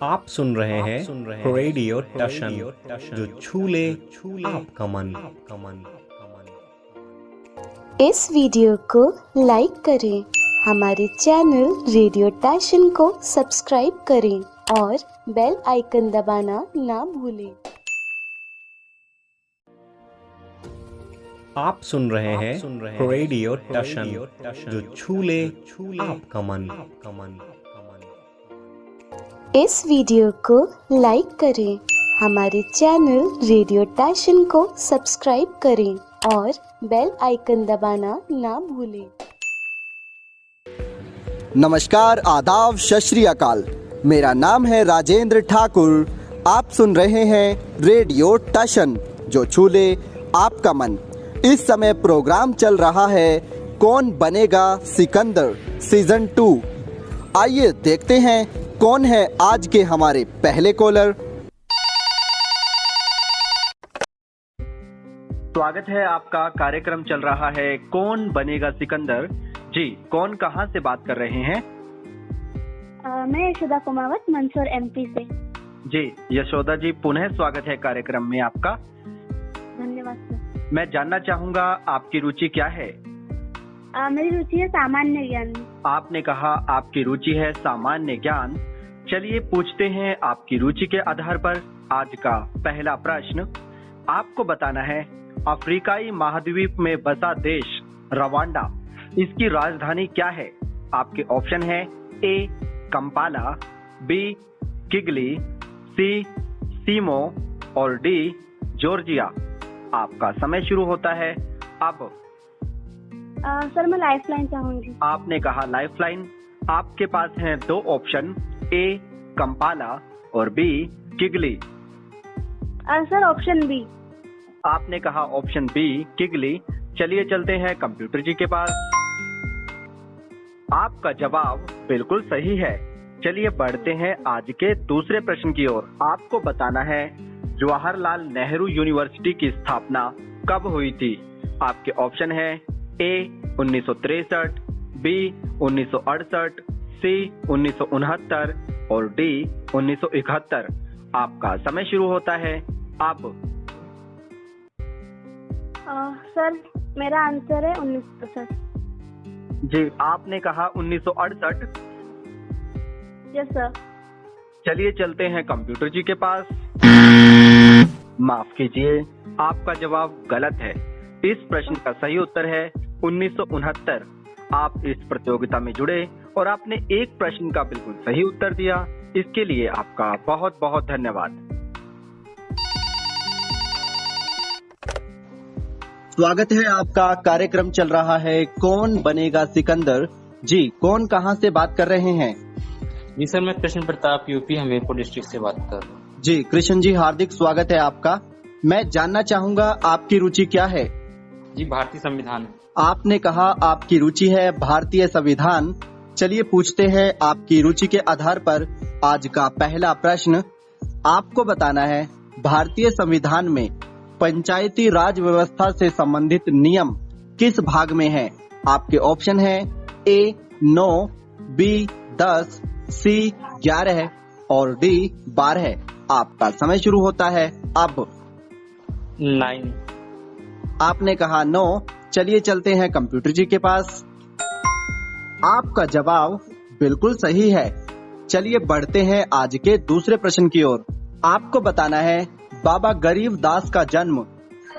आप सुन रहे हैं रेडियो टशन जो छू ले आपका मन। इस वीडियो को लाइक करें, हमारे चैनल रेडियो टशन को सब्सक्राइब करें और बेल आइकन दबाना ना भूलें। आप सुन रहे हैं रेडियो टशन जो छू ले आपका मन। इस वीडियो को लाइक करें, हमारे चैनल रेडियो टशन को सब्सक्राइब करें और बेल आइकन दबाना ना भूलें। नमस्कार, आदाब, सत श्री अकाल। मेरा नाम है राजेंद्र ठाकुर। आप सुन रहे हैं रेडियो टशन जो छू ले आपका मन। इस समय प्रोग्राम चल रहा है कौन बनेगा सिकंदर सीजन 2। आइए देखते हैं कौन है आज के हमारे पहले कॉलर। स्वागत है आपका। कार्यक्रम चल रहा है कौन बनेगा सिकंदर। जी, कौन कहां से बात कर रहे हैं? मैं यशोदा कुमावत, मंदसौर एमपी से। जी यशोदा जी, पुनः स्वागत है कार्यक्रम में आपका। धन्यवाद सर। मैं जानना चाहूंगा आपकी रुचि क्या है? मेरी रुचि है सामान्य ज्ञान। आपने कहा आपकी रुचि है सामान्य ज्ञान। चलिए पूछते हैं आपकी रुचि के आधार पर आज का पहला प्रश्न। आपको बताना है अफ्रीकाई महाद्वीप में बसा देश रवांडा, इसकी राजधानी क्या है? आपके ऑप्शन है ए कंपाला, बी किगली, सी सीमो और डी जॉर्जिया। आपका समय शुरू होता है अब। सर मैं लाइफलाइन चाहूंगी। आपने कहा लाइफलाइन। आपके पास हैं दो ऑप्शन, ए कंपाला और B Kigali. Sir option B. आपने कहा ऑप्शन बी किगली। चलिए चलते हैं कंप्यूटर जी के पास। आपका जवाब बिल्कुल सही है। चलिए बढ़ते हैं आज के दूसरे प्रश्न की ओर। आपको बताना है जवाहरलाल नेहरू यूनिवर्सिटी की स्थापना कब हुई थी? आपके ऑप्शन है ए 1963, बी 1968, सी 1969 और डी 1971। आपका समय शुरू होता है अब। सर मेरा आंसर है 1968। जी, आपने कहा 1968। Yes sir. चलिए चलते हैं कंप्यूटर जी के पास। माफ कीजिए, आपका जवाब गलत है। इस प्रश्न का सही उत्तर है 1969। आप इस प्रतियोगिता में जुड़े और आपने एक प्रश्न का बिल्कुल सही उत्तर दिया। इसके लिए आपका बहुत बहुत धन्यवाद। स्वागत है आपका। कार्यक्रम चल रहा है कौन बनेगा सिकंदर। जी, कौन कहां से बात कर रहे हैं? जी सर, मैं कृष्ण प्रताप, यूपी हमीरपुर डिस्ट्रिक्ट से बात कर रहा हूँ। जी कृष्ण जी, हार्दिक स्वागत है आपका। मैं जानना चाहूंगा आपकी रुचि क्या है? जी भारतीय संविधान। आपने कहा आपकी रुचि है भारतीय संविधान। चलिए पूछते हैं आपकी रुचि के आधार पर आज का पहला प्रश्न। आपको बताना है भारतीय संविधान में पंचायती राज व्यवस्था से संबंधित नियम किस भाग में है? आपके ऑप्शन है ए 9, बी 10, सी 11 और डी 12। आपका समय शुरू होता है अब। 9। आपने कहा 9। चलिए चलते हैं कंप्यूटर जी के पास। आपका जवाब बिल्कुल सही है। चलिए बढ़ते हैं आज के दूसरे प्रश्न की ओर। आपको बताना है बाबा गरीब दास का जन्म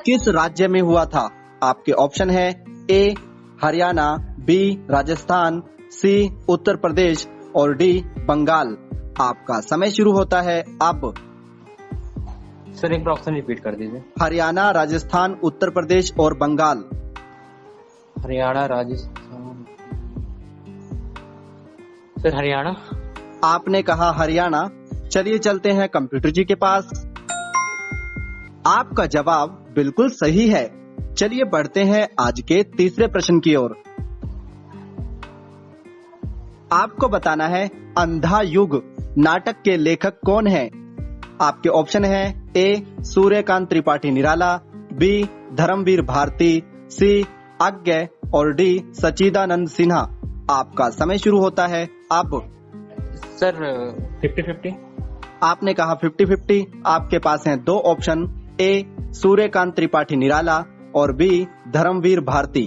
किस राज्य में हुआ था? आपके ऑप्शन है ए हरियाणा, बी राजस्थान, सी उत्तर प्रदेश और डी बंगाल। आपका समय शुरू होता है अब। सर एक ऑप्शन रिपीट कर दीजिए। हरियाणा, राजस्थान, उत्तर प्रदेश और बंगाल। हरियाणा, राजस्थान। सर हरियाणा। आपने कहा हरियाणा। चलिए चलते हैं कंप्यूटर जी के पास। आपका जवाब बिल्कुल सही है। चलिए बढ़ते हैं आज के तीसरे प्रश्न की ओर। आपको बताना है अंधा युग नाटक के लेखक कौन है? आपके ऑप्शन है ए सूर्यकांत त्रिपाठी निराला, बी धर्मवीर भारती, सी अज्ञे और डी सच्चिदानंद सिन्हा। आपका समय शुरू होता है अब। सर 50-50। आपने कहा 50-50। आपके पास हैं दो ऑप्शन, ए सूर्यकांत त्रिपाठी निराला और बी धर्मवीर भारती।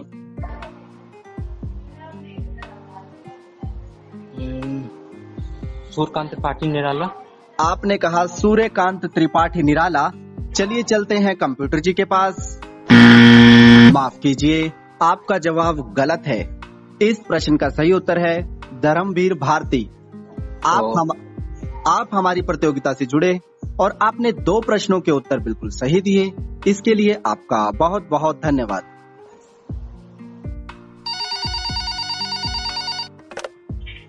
सूर्यकांत त्रिपाठी निराला। आपने कहा सूर्यकांत त्रिपाठी निराला। चलिए चलते हैं कंप्यूटर जी के पास। माफ कीजिए, आपका जवाब गलत है। इस प्रश्न का सही उत्तर है धर्मवीर भारती। आप हमारी प्रतियोगिता से जुड़े और आपने दो प्रश्नों के उत्तर बिल्कुल सही दिए। इसके लिए आपका बहुत बहुत धन्यवाद।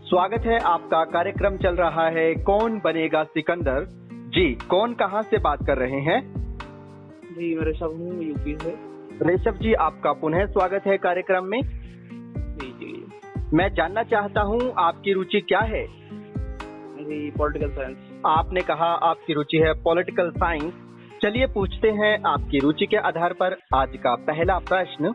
स्वागत है आपका। कार्यक्रम चल रहा है कौन बनेगा सिकंदर। जी, कौन कहां से बात कर रहे हैं? जी, मैं ऋषभ हूँ, यूपी से। ऋषभ जी, आपका पुनः स्वागत है कार्यक्रम में। जी। मैं जानना चाहता हूँ आपकी रुचि क्या है? जी, पॉलिटिकल साइंस। आपने कहा आपकी रुचि है पॉलिटिकल साइंस। चलिए पूछते हैं आपकी रुचि के आधार पर आज का पहला प्रश्न।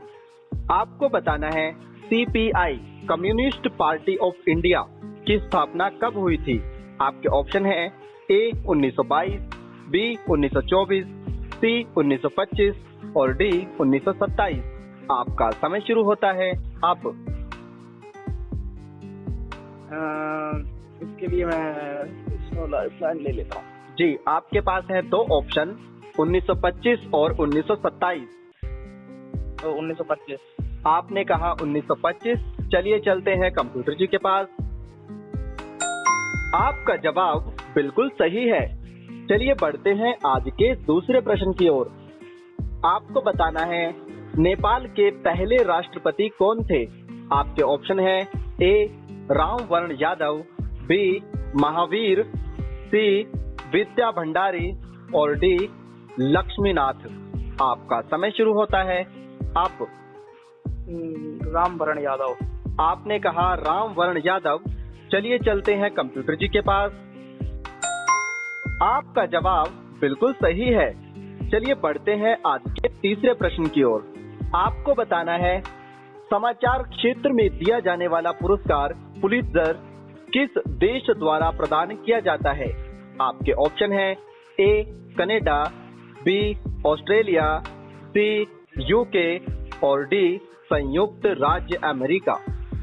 आपको बताना है CPI communist party of India की स्थापना कब हुई थी? आपके ऑप्शन है ए 1922, बी 1924, सी 1925 और डी 1927। आपका समय शुरू होता है। आप इसके लिए मैं लाइफलाइन ले लेता हूँ। जी, आपके पास है दो ऑप्शन, 1925 और 1927। तो 1925। आपने कहा 1925। चलिए चलते हैं कंप्यूटर जी के पास। आपका जवाब बिल्कुल सही है। चलिए बढ़ते हैं आज के दूसरे प्रश्न की ओर। आपको बताना है नेपाल के पहले राष्ट्रपति कौन थे? आपके ऑप्शन है ए रामवरण यादव, बी महावीर, सी विद्या भंडारी और डी लक्ष्मीनाथ। आपका समय शुरू होता है। आप रामवरण यादव। आपने कहा रामवरण यादव। चलिए चलते हैं कंप्यूटर जी के पास। आपका जवाब बिल्कुल सही है। चलिए बढ़ते हैं आज के तीसरे प्रश्न की ओर। आपको बताना है समाचार क्षेत्र में दिया जाने वाला पुरस्कार पुलित्जर किस देश द्वारा प्रदान किया जाता है? आपके ऑप्शन है A Canada, B Australia, C UK और डी संयुक्त राज्य अमेरिका।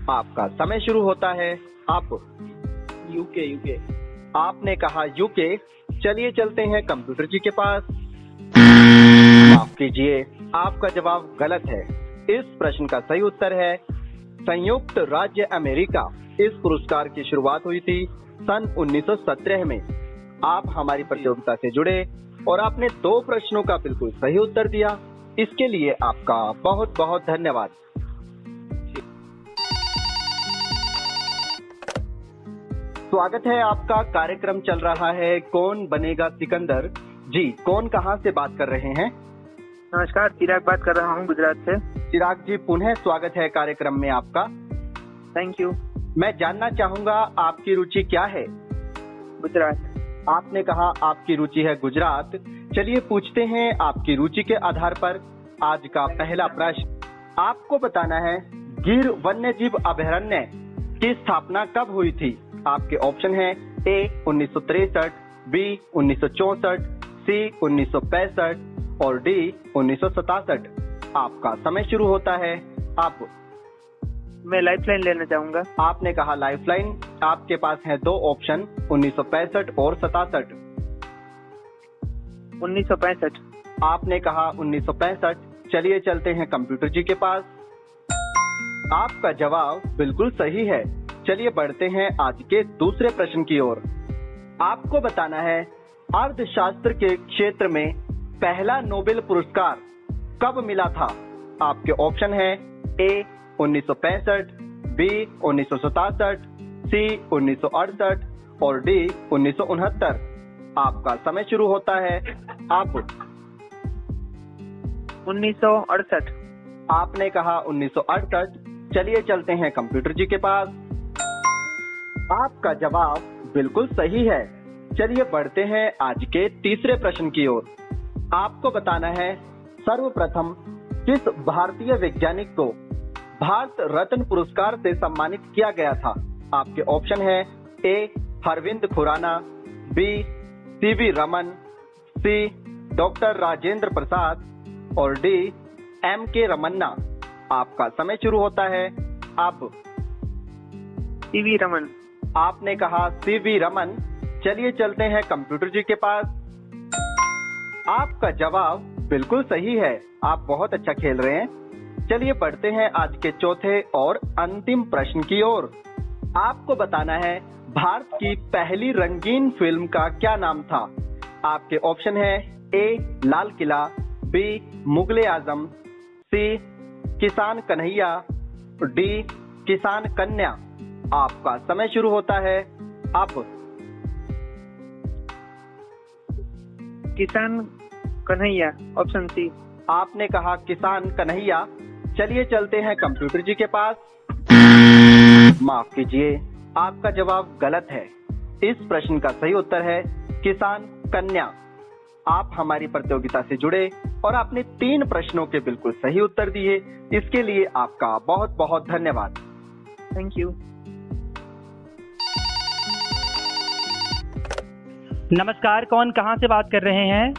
आपका समय शुरू होता है। आप यूके। आपने कहा यूके। चलिए चलते हैं कंप्यूटर जी के पास। माफ कीजिए, आपका जवाब गलत है। इस प्रश्न का सही उत्तर है संयुक्त राज्य अमेरिका। इस पुरस्कार की शुरुआत हुई थी सन 1917 में। आप हमारी प्रतियोगिता से जुड़े और आपने दो प्रश्नों का बिल्कुल सही उत्तर दिया। इसके लिए आपका बहुत बहुत धन्यवाद। स्वागत है आपका। कार्यक्रम चल रहा है कौन बनेगा सिकंदर। जी, कौन कहां से बात कर रहे हैं? नमस्कार, चिराग बात कर रहा हूँ, गुजरात से। चिराग जी, पुनः स्वागत है कार्यक्रम में आपका। Thank you. मैं जानना चाहूंगा आपकी रुचि क्या है? गुजरात। आपने कहा आपकी रुचि है गुजरात। चलिए पूछते हैं आपकी रुचि के आधार पर आज का पहला प्रश्न। आपको बताना है गिर वन्यजीव अभयारण्य की स्थापना कब हुई थी? आपके ऑप्शन है ए 1963, बी 1964, सी 1965 और डी 1967। आपका समय शुरू होता है। आप मैं लाइफलाइन लेना चाहूंगा। आपने कहा लाइफलाइन। आपके पास है दो ऑप्शन, 1965 और 67। 1965। आपने कहा 1965। चलिए चलते हैं कंप्यूटर जी के पास। आपका जवाब बिल्कुल सही है। चलिए बढ़ते हैं आज के दूसरे प्रश्न की ओर। आपको बताना है अर्थशास्त्र के क्षेत्र में पहला नोबेल पुरस्कार कब मिला था? आपके ऑप्शन है ए 1965, बी 1967, सी 1968 और डी 1969। आपका समय शुरू होता है। आप 1968। आपने कहा 1968। चलिए चलते हैं कंप्यूटर जी के पास। आपका जवाब बिल्कुल सही है। चलिए बढ़ते हैं आज के तीसरे प्रश्न की ओर। आपको बताना है सर्वप्रथम किस भारतीय वैज्ञानिक को भारत रत्न पुरस्कार से सम्मानित किया गया था? आपके ऑप्शन है ए Arvind Khurana, be CV Raman, C doctor Rajendra Prasad और डी एम.के. रमन्ना। आपका समय शुरू होता है अब। सीवी रमन। आपने कहा सीवी रमन। चलिए चलते हैं कंप्यूटर जी के पास। आपका जवाब बिल्कुल सही है। आप बहुत अच्छा खेल रहे हैं। चलिए बढ़ते हैं आज के चौथे और अंतिम प्रश्न की ओर। आपको बताना है भारत की पहली रंगीन फिल्म का क्या नाम था। आपके ऑप्शन है ए लाल किला, बी मुगले आजम, सी किसान कन्हैया, डी किसान कन्या। आपका समय शुरू होता है अब। किसान कन्हैया, ऑप्शन सी। आपने कहा किसान कन्हैया। चलिए चलते हैं कंप्यूटर जी के पास। माफ कीजिए, आपका जवाब गलत है। इस प्रश्न का सही उत्तर है किसान कन्या। आप हमारी प्रतियोगिता से जुड़े और आपने 3 प्रश्नों के बिल्कुल सही उत्तर दिए। इसके लिए आपका बहुत बहुत धन्यवाद। Thank you. नमस्कार, कौन कहाँ से बात कर रहे हैं?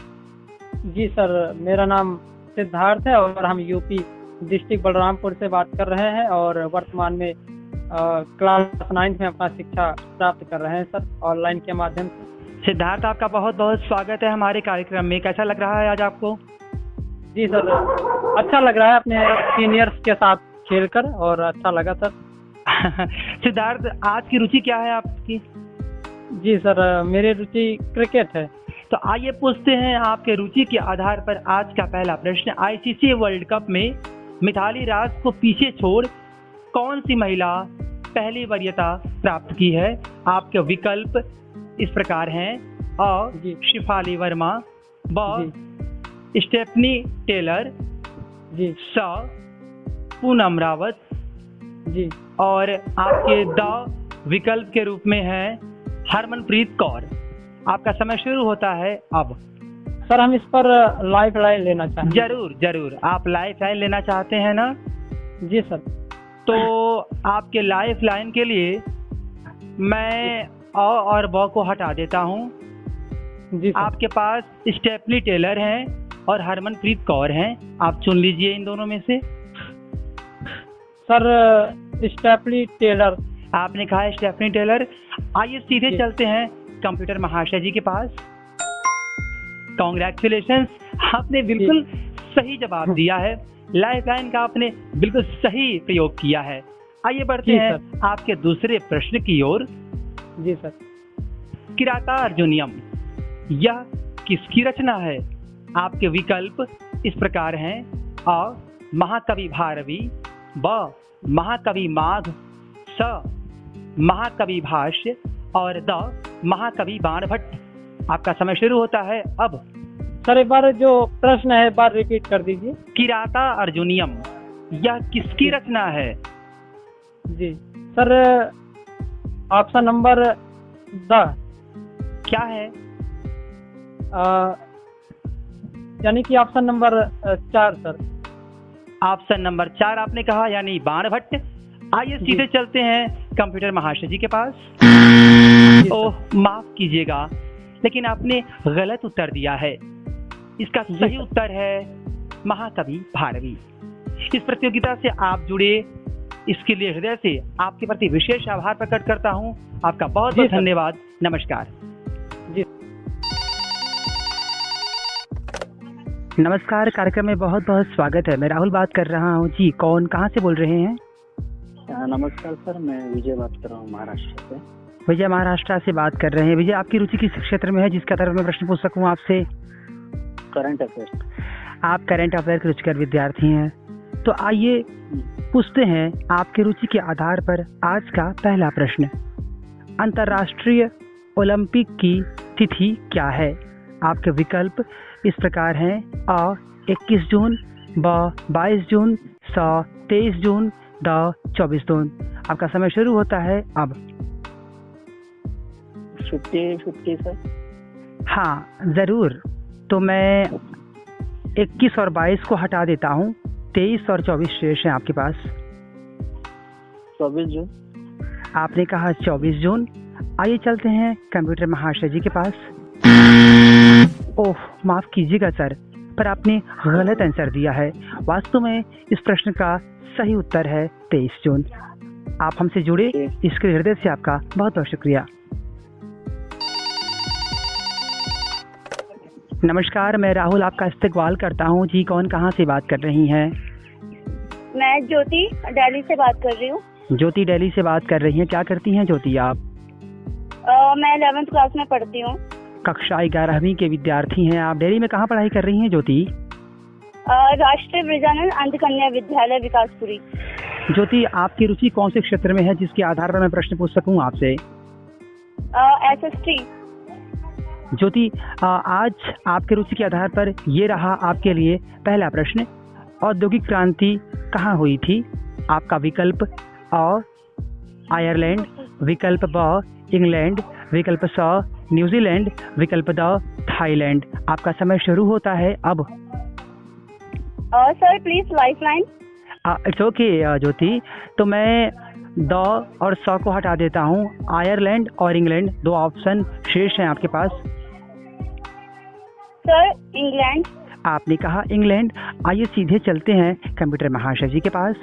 जी सर, मेरा नाम सिद्धार्थ है और हम यूपी डिस्ट्रिक्ट बलरामपुर से बात कर रहे हैं और वर्तमान में क्लास 9 में अपना शिक्षा प्राप्त कर रहे हैं सर, ऑनलाइन के माध्यम से। सिद्धार्थ, आपका बहुत बहुत स्वागत है हमारे कार्यक्रम में। कैसा लग रहा है आज आपको? जी सर, अच्छा लग रहा है अपने सीनियर्स के साथ खेलकर और अच्छा लगा सर। सिद्धार्थ, आज की रुचि क्या है आपकी? जी सर, मेरी रुचि क्रिकेट है। तो आइए पूछते हैं आपके रुचि के आधार पर आज का पहला प्रश्न। आईसीसी वर्ल्ड कप में मिताली राज को पीछे छोड़ कौन सी महिला पहली वरीयता प्राप्त की है? आपके विकल्प इस प्रकार हैं। अ शिफाली वर्मा, ब स्टेफनी टेलर, जी स पूनम रावत, जी और आपके द विकल्प के रूप में है हरमनप्रीत कौर। आपका समय शुरू होता है अब। सर, हम इस पर लाइफ लाइन लेना चाहेंगे। जरूर जरूर, आप लाइफ लाइन लेना चाहते हैं ना? जी सर। तो आपके लाइफ लाइन के लिए मैं अ और ब को हटा देता हूँ। जी सर। आपके पास स्टेफनी टेलर हैं और हरमनप्रीत कौर हैं। आप चुन लीजिए इन दोनों में से। Sir, Stephanie Taylor. आपने कहा स्टेफनी टेलर। आइए सीधे चलते हैं कंप्यूटर महाशय जी के पास। कांग्रेचुलेशंस, आपने बिल्कुल सही जवाब दिया है। लाइफ लाइन का आपने बिल्कुल सही प्रयोग किया है। आइए बढ़ते हैं आपके दूसरे प्रश्न की ओर। जी सर। किराता अर्जुनियम यह किसकी रचना है? आपके विकल्प इस प्रकार हैं। अ महाकवि भारवी, ब महाकवि माघ, स महाकवि भाष्य और द महाकवि बाणभट्ट। आपका समय शुरू होता है अब। सर, एक बार जो प्रश्न है बार रिपीट कर दीजिए। किराता अर्जुनियम यह किसकी रचना है? जी सर, ऑप्शन नंबर द क्या है? यानी कि option number 4 sir. Option number 4 आपने कहा, यानी बाणभट्ट। आइए सीधे चलते हैं कंप्यूटर महाशय जी के पास। ओह, माफ कीजिएगा, लेकिन आपने गलत उत्तर दिया है। इसका सही उत्तर है महाकवि भारवी। इस प्रतियोगिता से आप जुड़े, इसके लिए हृदय से आपके प्रति विशेष आभार प्रकट करता हूं। आपका बहुत बहुत धन्यवाद। नमस्कार जी। नमस्कार, कार्यक्रम में बहुत बहुत स्वागत है। मैं राहुल बात कर रहा हूं जी। कौन कहां से बोल रहे हैं? नमस्कार सर, मैं विजय बात कर रहा हूँ महाराष्ट्र से। विजय महाराष्ट्र से बात कर रहे हैं। विजय, आपकी रुचि किस क्षेत्र में है जिसके आधार पर मैं प्रश्न पूछ सकूं आपसे? Current affair. आप करंट अफेयर के रुचिकर विद्यार्थी हैं। तो आइए पूछते हैं आपकी रुचि के आधार पर आज का पहला प्रश्न। अंतर्राष्ट्रीय ओलंपिक की तिथि क्या है? आपके विकल्प इस प्रकार हैं। अ 21 जून, ब 22 जून, स 23 जून, द 24 जून। आपका समय शुरू होता है अब। 50-50 सर। हाँ जरूर, तो मैं 21 और 22 को हटा देता हूँ। 23 और 24 शेष हैं आपके पास। 24 जून। आपने कहा 24 जून। आइए चलते हैं कंप्यूटर महाशय जी के पास। ओह, माफ कीजिएगा सर, पर आपने गलत आंसर दिया है। वास्तव में इस प्रश्न का सही उत्तर है 23 जून। आप हमसे जुड़े इसके हृदय से आपका बहुत बहुत शुक्रिया। नमस्कार, मैं राहुल आपका इस्तकबाल करता हूँ जी। कौन कहाँ से बात कर रही हैं? मैं ज्योति दिल्ली से बात कर रही हूँ। ज्योति दिल्ली से बात कर रही हैं। क्या करती हैं ज्योति आप? मैं 11th क्लास में पढ़ती हूँ। कक्षा 11वीं के विद्यार्थी हैं आप। दिल्ली में कहाँ पढ़ाई कर रही हैं ज्योति? राष्ट्रीय ब्रजानंद अंध कन्या विद्यालय विकासपुरी। ज्योति, आपकी रुचि कौन से क्षेत्र में है जिसके आधार पर मैं प्रश्न पूछ सकूं आपसे? SST। ज्योति, आज आपकी रुचि के आधार पर ये रहा आपके लिए पहला प्रश्न। औद्योगिक क्रांति कहाँ हुई थी? आपका विकल्प अ आयरलैंड, विकल्प ब इंग्लैंड, विकल्प स न्यूजीलैंड, विकल्प द थाईलैंड। आपका समय शुरू होता है अब। Sir please lifeline. It's okay Jyoti, तो मैं द और स को हटा देता हूँ। आयरलैंड और इंग्लैंड 2 ऑप्शन शेष हैं आपके पास। Sir England. आपने कहा इंग्लैंड। आइए सीधे चलते हैं कंप्यूटर महाशय जी के पास।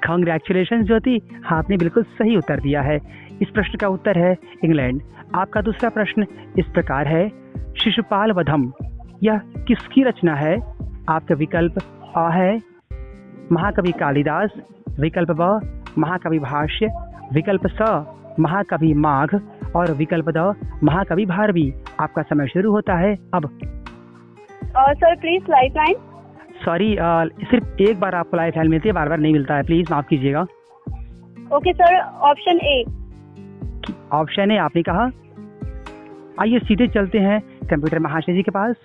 कांग्रेचुलेशन ज्योति, आपने बिल्कुल सही उत्तर दिया है। इस प्रश्न का उत्तर है इंग्लैंड। आपका दूसरा प्रश्न इस प्रकार है, शिशुपाल वधम यह किसकी रचना है? आपका विकल्प अ है महाकवि कालिदास, विकल्प ब महाकवि भाष्य, विकल्प स महाकवि माघ और विकल्प द महाकवि भारवी। आपका समय शुरू होता है अब। Sir please lifeline. सॉरी, सिर्फ एक बार आपको लाइफ लाइन मिलती है, बार बार नहीं मिलता है। प्लीज माफ कीजिएगा। Okay sir, option A. Option A आपने कहा। आइए सीधे चलते हैं कंप्यूटर महाशय जी के पास।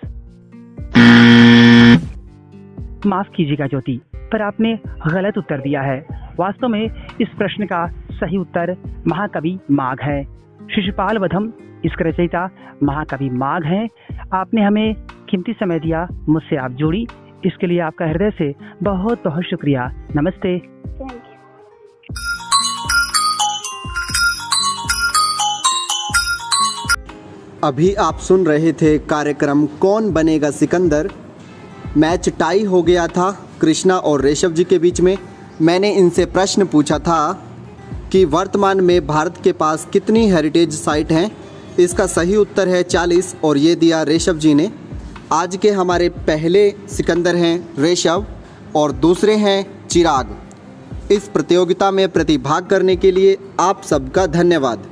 माफ कीजिएगा ज्योति, पर आपने गलत उत्तर दिया है। वास्तव में इस प्रश्न का सही उत्तर महाकवि माघ है। शिशुपाल वधम इसके रचयिता महाकवि माघ हैं। आपने हमें कीमती समय दिया, मुझसे आप जुड़ी, इसके लिए आपका हृदय से बहुत बहुत शुक्रिया। नमस्ते। अभी आप सुन रहे थे कार्यक्रम कौन बनेगा सिकंदर। मैच टाई हो गया था कृष्णा और ऋषभ जी के बीच में। मैंने इनसे प्रश्न पूछा था कि वर्तमान में भारत के पास कितनी हेरिटेज साइट हैं। इसका सही उत्तर है 40 और ये दिया ऋषभ जी ने। आज के हमारे पहले सिकंदर हैं ऋषभ और दूसरे हैं चिराग। इस प्रतियोगिता में प्रतिभाग करने के लिए आप सबका धन्यवाद।